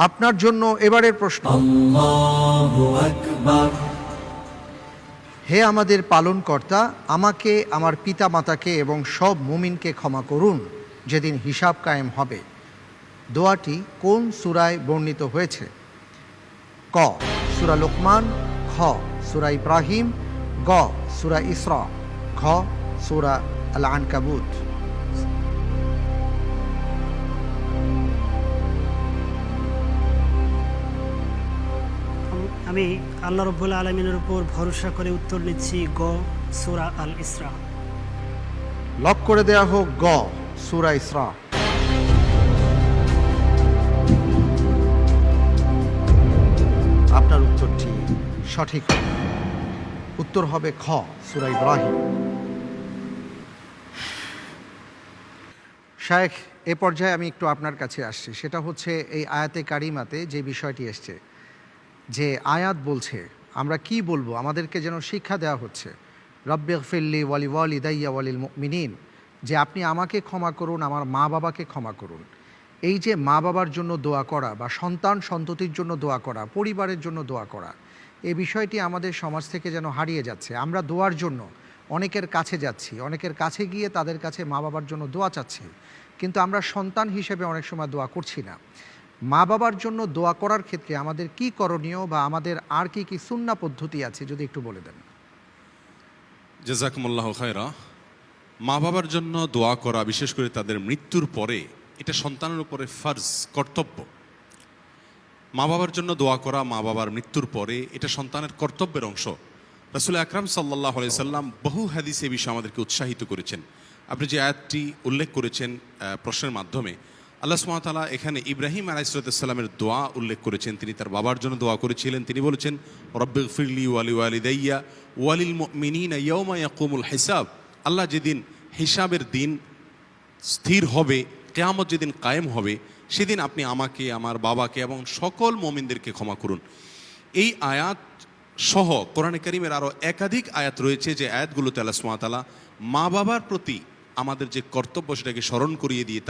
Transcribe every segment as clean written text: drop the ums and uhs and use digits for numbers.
আপনার জন্য এবারের প্রশ্ন, আল্লাহু আকবার। হে আমাদের পালনকর্তা, আমাকে, আমার পিতা মাতাকে এবং সব মুমিনকে ক্ষমা করুন যেদিন হিসাব কায়েম হবে। দোয়াটি কোন সূরায় বর্ণিত হয়েছে? ক সূরা লোকমান, খ সূরা ইব্রাহিম, গ সূরা ইসরা, ঘ সূরা আল আনকাবুত। আমি আল্লাহ রাব্বুল আলামিনের উপর ভরসা করে উত্তর নিচ্ছি গ সূরা আল ইসরা। লক করে দেয়া হোক গ সূরা ইসরা। আপনার উত্তরটি সঠিক হবে। উত্তর হবে খ সূরা ইব্রাহিম। শায়েখ, এ পর্যায়ে আমি একটু আপনার কাছে আসছি। সেটা হচ্ছে এই আয়াতে কারিমাতে যে বিষয়টি এসছে, যে আয়াত বলছে আমরা কি বলবো, আমাদেরকে যেন শিক্ষা দেওয়া হচ্ছে রব্বিগফিরলি ওয়ালি ওয়ালিদাইয়া ওয়ালিল মুমিনিন, যে আপনি আমাকে ক্ষমা করুন, আমার মা বাবাকে ক্ষমা করুন। এই যে মা বাবার জন্য দোয়া করা বা সন্তান সন্ততির জন্য দোয়া করা, পরিবারের জন্য দোয়া করা, এই বিষয়টি আমাদের সমাজ থেকে যেন হারিয়ে যাচ্ছে। আমরা দোয়ার জন্য অনেকের কাছে যাচ্ছি, অনেকের কাছে গিয়ে তাদের কাছে মা বাবার জন্য দোয়া চাচ্ছি, কিন্তু আমরা সন্তান হিসেবে অনেক সময় দোয়া করছি না। মা বাবার জন্য দোয়া করার ক্ষেত্রে আমাদের কি করণীয় বা আমাদের আর কি কি সুন্নাহ পদ্ধতি আছে যদি একটু বলে দেন। জাযাকুমুল্লাহু খায়রা। মা বাবার জন্য দোয়া করা, বিশেষ করে তাদের মৃত্যুর পরে, এটা সন্তানের উপরে ফরজ, কর্তব্য। মা বাবার জন্য দোয়া করা মা বাবার মৃত্যুর পরে এটা সন্তানের কর্তব্যের অংশ। রাসূল আকরাম সাল্লাল্লাহু আলাইহি সাল্লাম বহু হাদিসে এই বিষয়ে আমাদেরকে উৎসাহিত করেছেন। আপনি যে আয়াতটি উল্লেখ করেছেন প্রশ্নের মাধ্যমে, আল্লাহ সুবহানাহু ওয়া তাআলা এখানে ইব্রাহিম আলাইহিস সালামের দোয়া উল্লেখ করেছেন। তিনি তার বাবার জন্য দোয়া করেছিলেন। তিনি বলেছেন রব্বিগফিরলি ওয়ালি ওয়ালিদাইয়া ওয়ালিল মুমিনিনা ইয়াওমা ইয়াকুমুল হিসাব। আল্লাহ, যেদিন হিসাবের দিন স্থির হবে, কিয়ামত যেদিন কায়েম হবে, সেদিন আপনি আমাকে, আমার বাবাকে এবং সকল মুমিনদেরকে ক্ষমা করুন। এই আয়াত সহ কোরআনে কারীমের আরও একাধিক আয়াত রয়েছে, যে আয়াতগুলোতে আল্লাহ সুবহানাহু ওয়া তাআলা মা বাবার প্রতি আমাদের যে কর্তব্য সেটাকে স্মরণ করিয়ে দিয়ে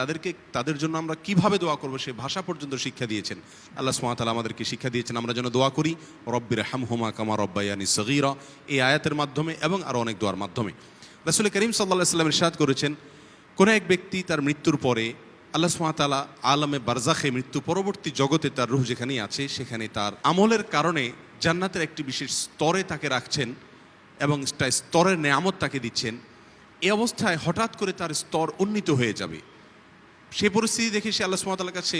তাদের জন্য আমরা কিভাবে দোয়া করবো সে ভাষা পর্যন্ত শিক্ষা দিয়েছেন। আল্লাহ সুবহানাহু ওয়া তাআলা আমাদেরকে শিক্ষা দিয়েছেন আমরা যেন দোয়া করি রব্বিরহামহুমা কামা রব্বায়ানি সগীরা, এই আয়াতের মাধ্যমে এবং আরও অনেক দোয়ার মাধ্যমে। রাসূল করিম সাল্লাল্লাহু আলাইহি ওয়াসাল্লাম ইরশাদ করেছেন, কোনো এক ব্যক্তি তার মৃত্যুর পরে আল্লাহ সুবহানাহু ওয়া তাআলা আলমে বারজাখে, মৃত্যু পরবর্তী জগতে তার রূহ যেখানেই আছে সেখানে তার আমলের কারণে জান্নাতের একটি বিশেষ স্তরে তাকে রাখছেন এবং স্তরের নেয়ামত তাকে দিচ্ছেন। এই অবস্থায় হঠাৎ করে তার স্তর উন্নীত হয়ে যাবে। সে পরিস্থিতি দেখে সে আল্লাহ সুবহানাহু ওয়া তাআলার কাছে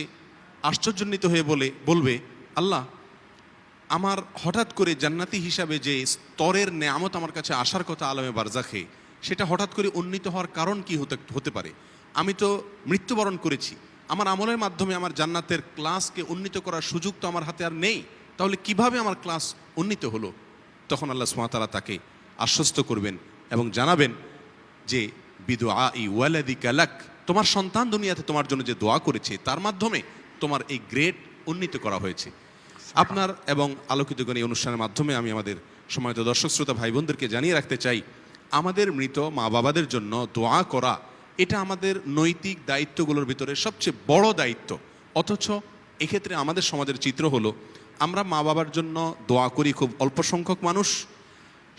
আশ্চর্যান্বিত হয়ে বলবে, আল্লাহ, আমার হঠাৎ করে জান্নাতি হিসাবে যে স্তরের নেয়ামত আমার কাছে আসার কথা আলমে বারজাখে, সেটা হঠাৎ করে উন্নীত হওয়ার কারণ কি হতে পারে? আমি তো মৃত্যুবরণ করেছি, আমার আমলের মাধ্যমে আমার জান্নাতের ক্লাসকে উন্নীত করার সুযোগ তো আমার হাতে আর নেই, তাহলে কিভাবে আমার ক্লাস উন্নীত হলো? তখন আল্লাহ সুবহানাহু ওয়া তাআলা তাকে আশ্বস্ত করবেন এবং জানাবেন যে বিদুআই ওয়ালাদিকা লাক, তোমার সন্তান দুনিয়াতে তোমার জন্য যে দোয়া করেছে তার মাধ্যমে তোমার এই গ্রেড উন্নীত করা হয়েছে। আপনার এবং আলোকিতগণ এই অনুষ্ঠানের মাধ্যমে আমি আমাদের সম্মানিত দর্শক শ্রোতা ভাই বোনদেরকে জানিয়ে রাখতে চাই, আমাদের মৃত মা বাবাদের জন্য দোয়া করা এটা আমাদের নৈতিক দায়িত্বগুলোর ভিতরে সবচেয়ে বড় দায়িত্ব। অথচ এক্ষেত্রে আমাদের সমাজের চিত্র হলো, আমরা মা বাবার জন্য দোয়া করি খুব অল্প সংখ্যক মানুষ,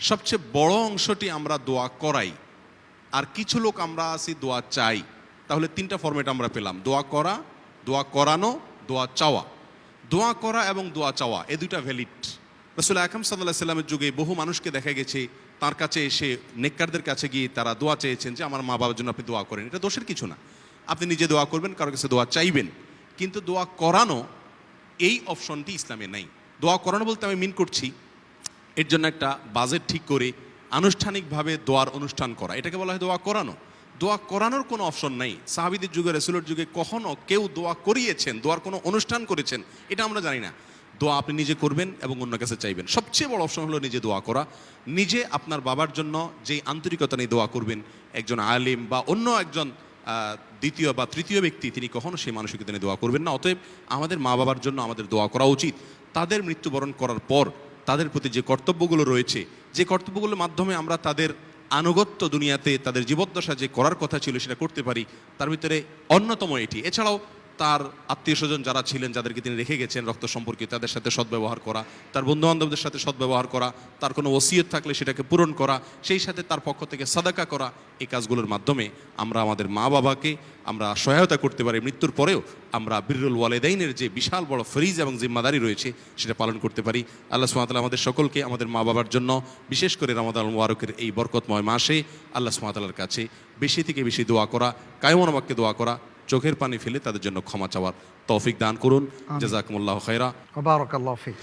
সবচেয়ে বড় অংশটি আমরা দোয়া করাই, আর কিছু লোক আমরা আছি দোয়া চাই। তাহলে তিনটা ফরম্যাট আমরা পেলাম: দোয়া করা, দোয়া করানো, দোয়া চাওয়া। দোয়া করা এবং দোয়া চাওয়া এই দুইটা ভ্যালিড। রাসূল আকরাম সাল্লাল্লাহু আলাইহি ওয়াসাল্লামের যুগে বহু মানুষকে দেখা গেছে তার কাছে এসে, নেককারদের কাছে গিয়ে তারা দোয়া চেয়েছেন যে আমার মা বাবার জন্য আপনি দোয়া করেন। এটা দোষের কিছু না, আপনি নিজে দোয়া করবেন, কারোর কাছে দোয়া চাইবেন। কিন্তু দোয়া করানো, এই অপশনটি ইসলামে নাই। দোয়া করানো বলতে আমি মিন করছি এর জন্য একটা বাজেট ঠিক করে আনুষ্ঠানিকভাবে দোয়ার অনুষ্ঠান করা, এটাকে বলা হয় দোয়া করানো। দোয়া করানোর কোনো অপশন নাই। সাহাবীদের যুগে, রাসূলের যুগে কখনো কেউ দোয়া করিয়েছেন, দোয়ার কোনো অনুষ্ঠান করেছেন, এটা আমরা জানি না। দোয়া আপনি নিজে করবেন এবং অন্য কাছে চাইবেন। সবচেয়ে বড় অপশন হলো নিজে দোয়া করা। নিজে আপনার বাবার জন্য যেই আন্তরিকতা নিয়ে দোয়া করবেন, একজন আলিম বা অন্য একজন দ্বিতীয় বা তৃতীয় ব্যক্তি তিনি কখনো সেই মানসিকতা নিয়ে দোয়া করবেন না। অতএব আমাদের মা বাবার জন্য আমাদের দোয়া করা উচিত। তাদের মৃত্যুবরণ করার পর তাদের প্রতি যে কর্তব্যগুলো রয়েছে, যে কর্তব্যগুলোর মাধ্যমে আমরা তাদের আনুগত্য দুনিয়াতে তাদের জীবদ্দশা যে করার কথা ছিল সেটা করতে পারি, তার ভিতরে অন্যতম এটি। এছাড়াও তার আত্মীয় স্বজন যারা ছিলেন, যাদেরকে তিনি রেখে গেছেন রক্ত সম্পর্কে, তাদের সাথে সদ্ব্যবহার করা, তার বন্ধুবান্ধবদের সাথে সদ্ব্যবহার করা, তার কোনো ওসিয়ত থাকলে সেটাকে পূরণ করা, সেই সাথে তার পক্ষ থেকে সাদাকা করা, এই কাজগুলোর মাধ্যমে আমরা আমাদের মা বাবাকে আমরা সহায়তা করতে পারি। মৃত্যুর পরেও আমরা বিররুল ওয়ালিদাইনের যে বিশাল বড় ফরিজ এবং জিম্মাদারি রয়েছে সেটা পালন করতে পারি। আল্লাহ সুবহানাহু ওয়া তাআলা আমাদের সকলকে আমাদের মা বাবার জন্য, বিশেষ করে রমাদান মুবারকের এই বরকতময় মাসে আল্লাহ সুবহানাহু ওয়া তাআলার কাছে বেশি থেকে বেশি দোয়া করা, কায়মন বাক্যে দোয়া করা, চোখের পানি ফেলে তাদের জন্য ক্ষমা চাওয়ার তৌফিক দান করুন। জাযাকুমুল্লাহু খায়রা। বারাকাল্লাহু ফিক।